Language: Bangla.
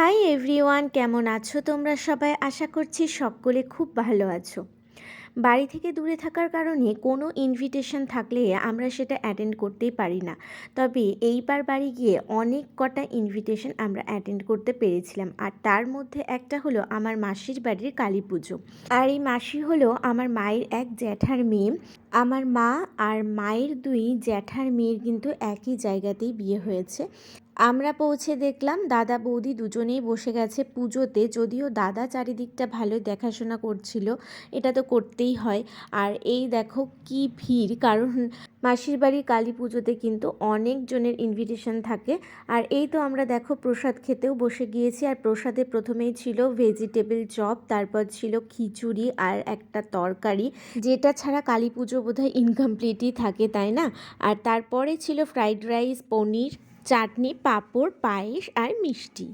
হাই এভরিওয়ান, কেমন আছো তোমরা সবাই? আশা করছি সকলে খুব ভালো আছো। বাড়ি থেকে দূরে থাকার কারণে কোনো ইনভিটেশন থাকলে আমরা সেটা অ্যাটেন্ড করতেই পারি না। তবে এইবার বাড়ি গিয়ে অনেক কটা ইনভিটেশন আমরা অ্যাটেন্ড করতে পেরেছিলাম, আর তার মধ্যে একটা হলো আমার মাসির বাড়ির কালী পুজো। আর এই মাসি হলো আমার মায়ের এক জ্যাঠার মেয়ে। আমার মা আর মায়ের দুই জ্যাঠার মেয়ের কিন্তু একই জায়গাতেই বিয়ে হয়েছে। আমরা পৌঁছে দেখলাম দাদা বৌদি দুজনেই বসে গেছে পুজোতে, যদিও দাদা চারিদিকটা ভালো দেখাশোনা করছিল, এটা তো করতেই হয়। আর এই দেখো কি ভিড়, কারণ মাসির বাড়ির কালী পুজোতে কিন্তু অনেকজনের ইনভিটেশন থাকে। আর এই তো আমরা দেখো প্রসাদ খেতেও বসে গিয়েছি। আর প্রসাদে প্রথমেই ছিল ভেজিটেবল চপ, তারপর ছিল খিচুড়ি আর একটা তরকারি, যেটা ছাড়া কালী পুজো বোধহয় ইনকমপ্লিটই থাকে, তাই না? আর তারপরে ছিল ফ্রাইড রাইস, পনির, চাটনি, পাঁপড়, পায়েস আর মিষ্টি।